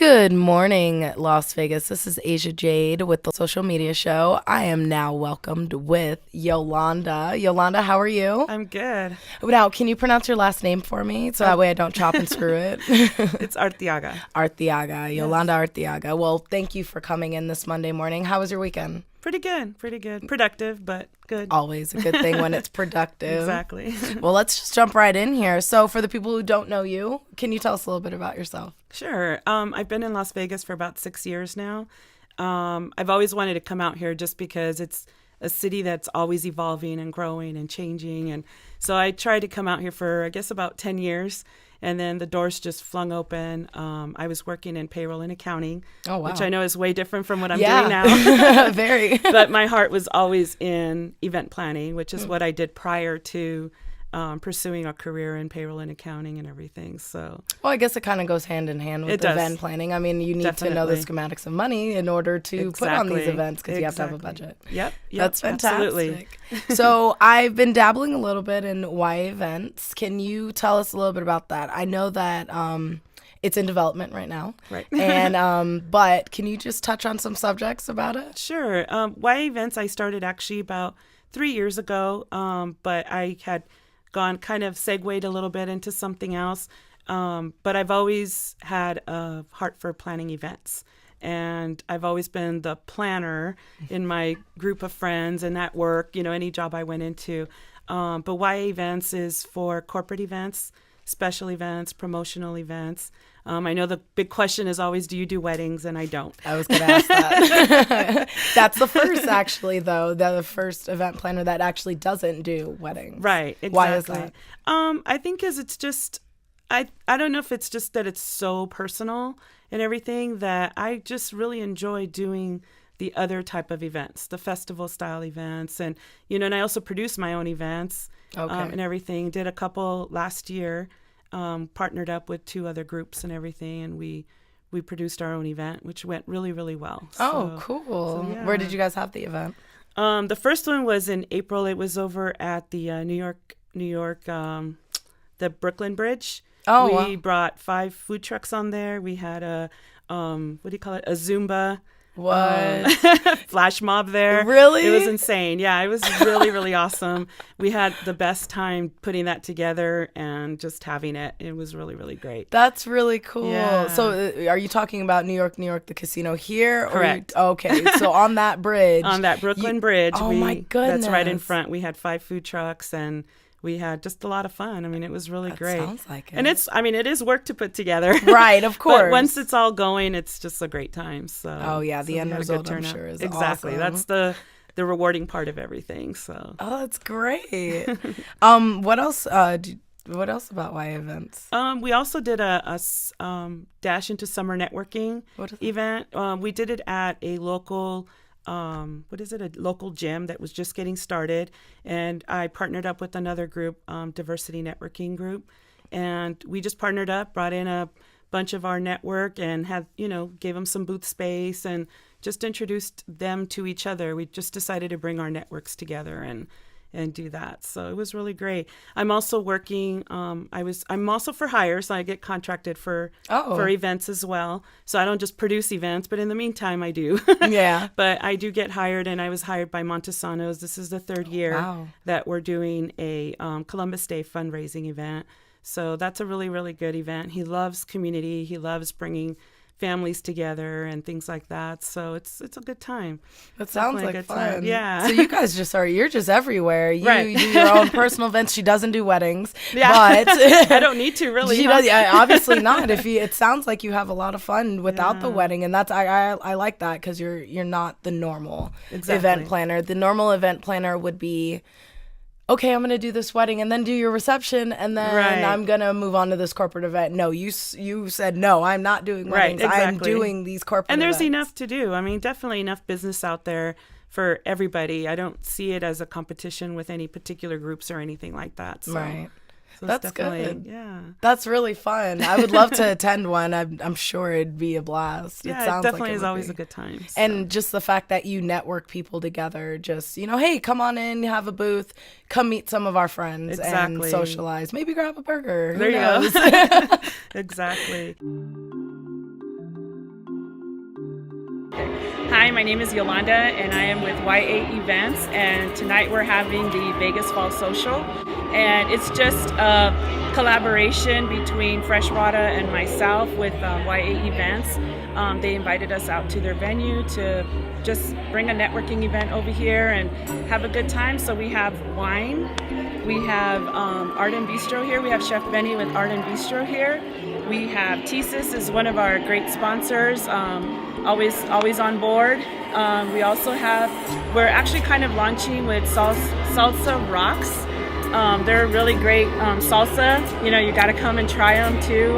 Good morning, Las Vegas. This is Asia Jade with the Social Media Show. I am now welcomed with Yolanda. Yolanda, how are you? I'm good. Now, can you pronounce your last name for me so that way I don't chop and screw it? It's Arteaga. Arteaga, Yolanda Arteaga. Well, thank you for coming in this Monday morning. How was your weekend? Pretty good. Productive, but good. Always a good thing when it's productive. Exactly. Well, let's just jump right in here. So for the people who don't know you, can you tell us a little bit about yourself? Sure. I've been in Las Vegas for about 6 years now. I've always wanted to come out here just because it's a city that's always evolving and growing and changing. And so I tried to come out here for, I guess, about 10 years. And then the doors just flung open. I was working in payroll and accounting, which I know is way different from what I'm doing now. Very. But my heart was always in event planning, which is what I did prior to pursuing a career in payroll and accounting and everything. So, well, I guess it kind of goes hand in hand with event planning. I mean, you need to know the schematics of money in order to put on these events because you have to have a budget. Yep. That's fantastic. Absolutely. So I've been dabbling a little bit in YA events. Can you tell us a little bit about that? I know that it's in development right now. Right. And but can you just touch on some subjects about it? Sure. YA events I started actually about 3 years ago, but I had gone kind of segued a little bit into something else. But I've always had a heart for planning events. And I've always been the planner in my group of friends and at work, any job I went into. But YA events is for corporate events, special events, promotional events. I know the big question is always, do you do weddings? And I don't. I was going to ask that. That's the first, actually, though, the first event planner that actually doesn't do weddings. Right. Exactly. Why is that? I think because it's just, I don't know if it's just that it's so personal and everything that I just really enjoy doing the other type of events, the festival style events. And, and I also produce my own events and everything. Did a couple last year. Partnered up with 2 other groups and everything, and we produced our own event, which went really, really well. Oh, cool. So, yeah. Where did you guys have the event? The first one was in April. It was over at the New York, the Brooklyn Bridge. Oh, we brought 5 food trucks on there. We had a, what do you call it? A Zumba. What? Flash mob there. Really? It was insane. Yeah, it was really, really awesome. We had the best time putting that together and just having it. It was really, really great. That's really cool. Yeah. So are you talking about New York, the casino here? Correct. Okay. So on that bridge. On that Brooklyn Bridge. Oh, my goodness. That's right in front. We had 5 food trucks and we had just a lot of fun. I mean, it was really great. Sounds like it. And it is work to put together. Right, of course. But once it's all going, it's just a great time. So. Oh yeah, the end result I'm sure is exactly. Awesome. That's the rewarding part of everything. So. Oh, that's great. What else? What else about YA events? We also did a Dash into Summer networking event. We did it at a local. A local gym that was just getting started, and I partnered up with another group, diversity networking group, and we just partnered up, brought in a bunch of our network and had, gave them some booth space and just introduced them to each other. We just decided to bring our networks together and do that. So it was really great. I'm also working, I'm also for hire, so I get contracted for events as well. So I don't just produce events, but in the meantime I do. Yeah. But I do get hired, and I was hired by Montesano's. This is the 3rd year that we're doing a Columbus Day fundraising event. So that's a really, really good event. He loves community. He loves bringing families together and things like that. So it's a good time. That sounds like fun. Time. Yeah. So you guys you're just everywhere. You right. do your own personal events. She doesn't do weddings. Yeah. But I don't need to really. She does, obviously not. It sounds like you have a lot of fun without the wedding, and that's I like that because you're not the normal event planner. The normal event planner would be, okay, I'm going to do this wedding and then do your reception and then I'm going to move on to this corporate event. No, you said, no, I'm not doing weddings. Right, exactly. I'm doing these corporate events. And there's enough to do. I mean, definitely enough business out there for everybody. I don't see it as a competition with any particular groups or anything like that. So. Right. So that's good. Yeah. That's really fun. I would love to attend one. I'm sure it'd be a blast. Yeah, it sounds definitely like is always a good time. So. And just the fact that you network people together, just, hey, come on in, have a booth, come meet some of our friends and socialize. Maybe grab a burger. There you go. Exactly. Hi, my name is Yolanda, and I am with YA Events, and tonight we're having the Vegas Fall Social, and it's just a collaboration between Freshwater and myself with YA Events. They invited us out to their venue to just bring a networking event over here and have a good time. So we have wine, we have Art and Bistro here, we have Chef Benny with Art and Bistro here. We have Thesis is one of our great sponsors, always on board. We also we're actually kind of launching with Salsa Rocks. They're really great salsa. You got to come and try them too.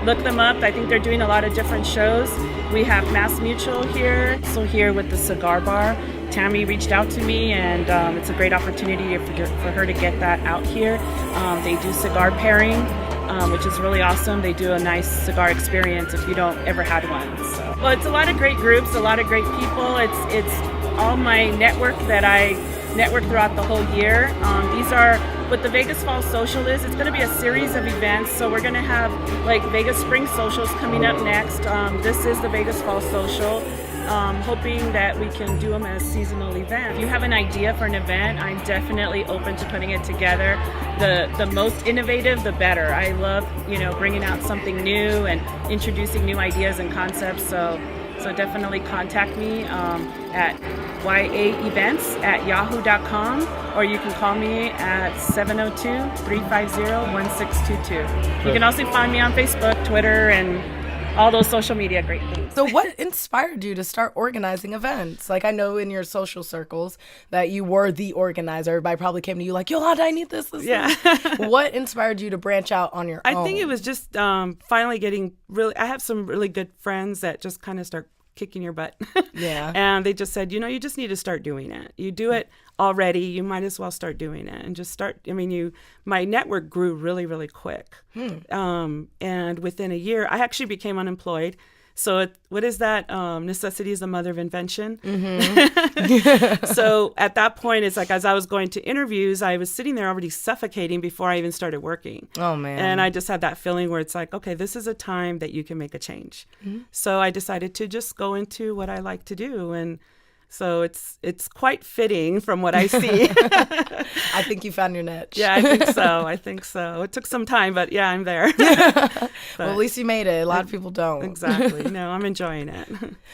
Look them up. I think they're doing a lot of different shows. We have Mass Mutual here. So here with the cigar bar, Tammy reached out to me, and it's a great opportunity for her to get that out here. They do cigar pairing, which is really awesome. They do a nice cigar experience if you don't ever had one. So, well, it's a lot of great groups, a lot of great people. It's all my network that I network throughout the whole year. These are what the Vegas Fall Social is. It's going to be a series of events. So we're going to have like Vegas Spring Socials coming up next. This is the Vegas Fall Social. Hoping that we can do them as seasonal events. If you have an idea for an event, I'm definitely open to putting it together. The most innovative, the better. I love, bringing out something new and introducing new ideas and concepts. So definitely contact me at yaevents@yahoo.com, or you can call me at 702-350-1622. You can also find me on Facebook, Twitter, and all those social media great things. So what inspired you to start organizing events? Like, I know in your social circles that you were the organizer. Everybody probably came to you like, Yolanda, I need this. Yeah. What inspired you to branch out on your own? I think it was just finally getting I have some really good friends that just kind of start kicking your butt. Yeah. And they just said, you just need to start doing it. You do it already, you might as well start doing it and just start. My network grew really, really quick. And within a year, I actually became unemployed. So what is that? Necessity is the mother of invention. Mm-hmm. So at that point, it's like as I was going to interviews, I was sitting there already suffocating before I even started working. Oh, man. And I just had that feeling where it's like, okay, this is a time that you can make a change. Mm-hmm. So I decided to just go into what I like to do. And so it's quite fitting from what I see. I think you found your niche. Yeah, I think so. It took some time, but yeah, I'm there. Well, at least you made it. A lot of people don't. Exactly. No, I'm enjoying it.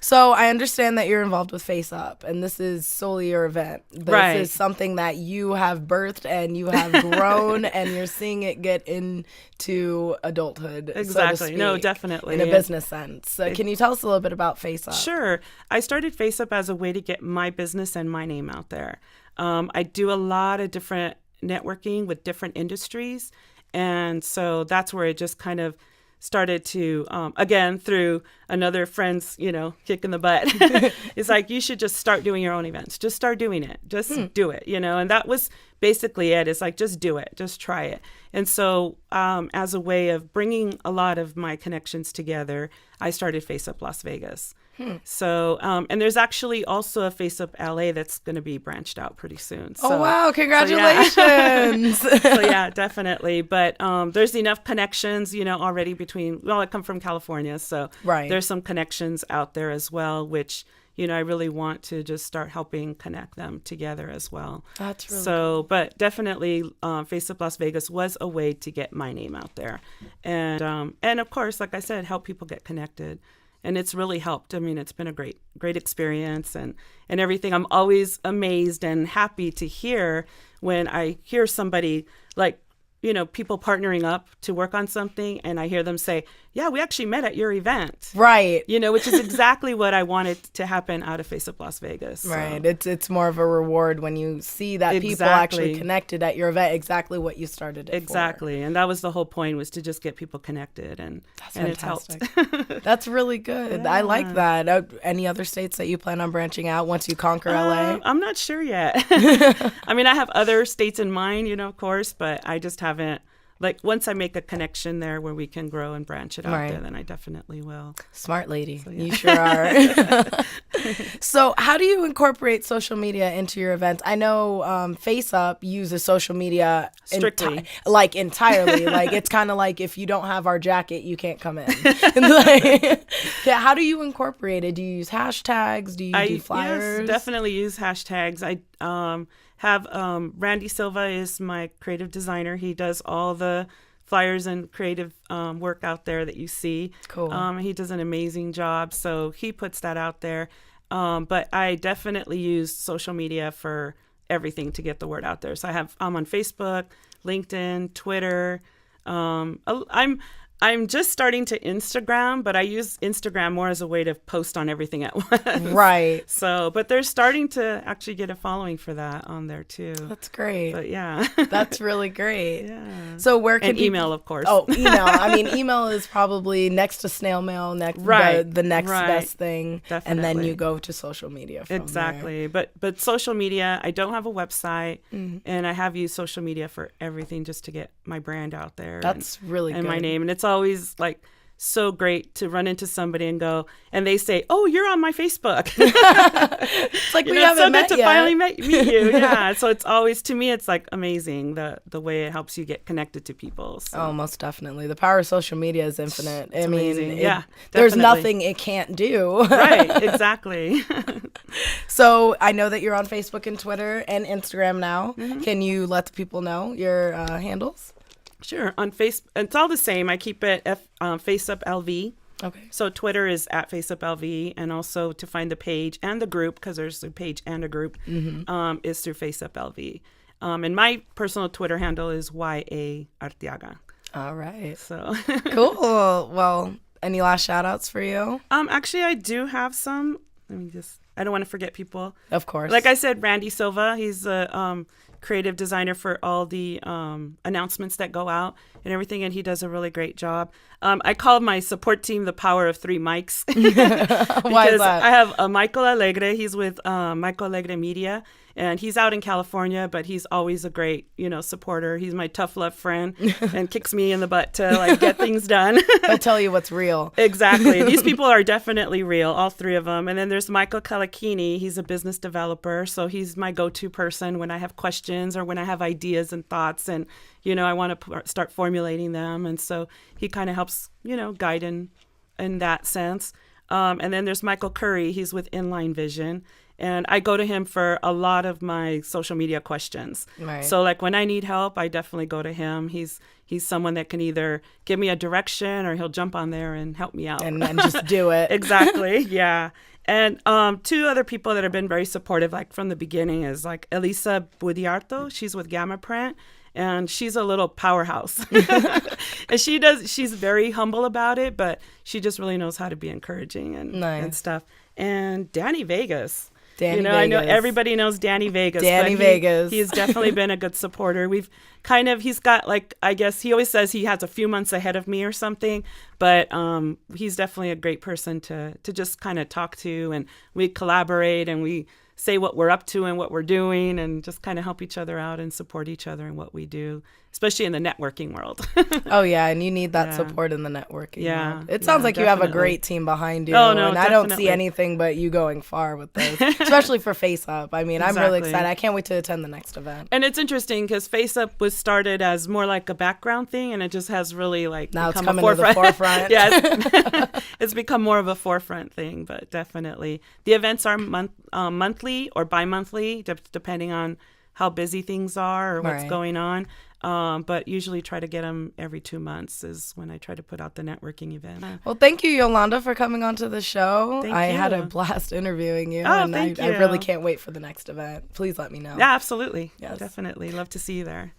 So I understand that you're involved with FaceUp, and this is solely your event. This is something that you have birthed and you have grown, and you're seeing it get into adulthood. Exactly. So to speak, no, definitely. In a business sense. So can you tell us a little bit about FaceUp? Sure. I started FaceUp as a way to get my business and my name out there. I do a lot of different networking with different industries. And so that's where it just kind of started to, again, through another friend's, kick in the butt. It's like, you should just start doing your own events. Just start doing it. Just do it, and that was basically it. It's like, just do it. Just try it. And so as a way of bringing a lot of my connections together, I started FaceUp Las Vegas. So, and there's actually also a FaceUp LA that's going to be branched out pretty soon. So, oh, wow. Congratulations. So yeah, definitely. But there's enough connections, already I come from California. So there's some connections out there as well, which, I really want to just start helping connect them together as well. That's really cool. But definitely FaceUp Las Vegas was a way to get my name out there. And of course, like I said, help people get connected. And it's really helped. It's been a great experience and everything. I'm always amazed and happy to hear when I hear somebody like, people partnering up to work on something, and I hear them say, yeah, we actually met at your event. Right. Which is exactly what I wanted to happen out of FaceUp Las Vegas. So. Right. It's more of a reward when you see that people actually connected at your event, exactly what you started it Exactly. for. And that was the whole point, was to just get people connected, and it's helped. That's really good. Yeah. I like that. Any other states that you plan on branching out once you conquer LA? I'm not sure yet. I have other states in mind, of course, but I just haven't. Like, once I make a connection there where we can grow and branch it out there, then I definitely will. Smart lady. So, yeah. You sure are. So how do you incorporate social media into your events? I know FaceUp uses social media strictly. Entirely. Like, it's kind of like, if you don't have our jacket, you can't come in. Yeah, how do you incorporate it? Do you use hashtags? Do you do flyers? Yes, definitely use hashtags. I have Randy Silva is my creative designer. He does all the flyers and creative work out there that you see. Cool. He does an amazing job, so he puts that out there. But I definitely use social media for everything to get the word out there. So I'm on Facebook, LinkedIn, Twitter. I'm just starting to Instagram, but I use Instagram more as a way to post on everything at once. Right. So, but they're starting to actually get a following for that on there too. That's great. But yeah. That's really great. Yeah. So where can email, of course. Oh, email. I mean, email is probably next to snail mail, the next best thing. Definitely. And then you go to social media from Exactly. But social media, I don't have a website, and I have used social media for everything just to get my brand out there. That's really good. And my name. And it's always like so great to run into somebody and go, and they say, "Oh, you're on my Facebook." It's like we haven't met yet. So good to finally meet you. Yeah. So it's always, to me, it's like amazing the way it helps you get connected to people. So. Oh, most definitely. The power of social media is infinite. It's amazing. There's nothing it can't do. Right. Exactly. So I know that you're on Facebook and Twitter and Instagram now. Can you let the people know your handles? Sure. On Facebook, it's all the same. I keep it FaceUp LV. Okay. So Twitter is at FaceUp LV, and also to find the page and the group, because there's a page and a group, is through FaceUp LV. And my personal Twitter handle is YA Arteaga. All right. So cool. Well, any last shout outs for you? Actually, I do have some. I don't want to forget people. Of course. Like I said, Randy Silva, he's a creative designer for all the announcements that go out and everything, and he does a really great job. I call my support team the power of 3 mics. Why is that? I have Michael Alegre. He's with Michael Alegre Media, and he's out in California, but he's always a great, supporter. He's my tough love friend and kicks me in the butt to get things done. He'll tell you what's real. Exactly. These people are definitely real, all 3 of them. And then there's Michael Kalakini. He's a business developer, so he's my go-to person when I have questions or when I have ideas and thoughts, and I want to start formulating them. And so he kind of helps, guide in that sense. And then there's Michael Curry. He's with Inline Vision. And I go to him for a lot of my social media questions. Right. So like when I need help, I definitely go to him. He's someone that can either give me a direction or he'll jump on there and help me out. And just do it. Exactly. Yeah. And 2 other people that have been very supportive, like from the beginning, is like Elisa Budiarto. She's with Gamma Print. And she's a little powerhouse. And she's very humble about it, but she just really knows how to be encouraging and stuff. And Danny Vegas. I know everybody knows Danny Vegas. Vegas. He's definitely been a good supporter. He's got I guess he always says he has a few months ahead of me or something, but he's definitely a great person to just kind of talk to, and we collaborate and we say what we're up to and what we're doing, and just kind of help each other out and support each other in what we do, especially in the networking world. Oh, yeah. And you need that support in the networking world. It sounds like definitely. you have a great team behind you. Oh, no, and definitely. I don't see anything but you going far with this, especially for FaceUp. I mean, I'm really excited. I can't wait to attend the next event. And it's interesting because FaceUp was started as more like a background thing, and it just has really now become it's coming to the forefront. Yeah, it's become more of a forefront thing, but definitely. The events are monthly or bi-monthly, depending on how busy things are or what's going on. But usually try to get them every 2 months is when I try to put out the networking event. Well, thank you, Yolanda, for coming onto the show. Thank I you. had a blast interviewing you, thank you. I really can't wait for the next event. Please let me know. Yeah, absolutely. Yes. Definitely. Love to see you there.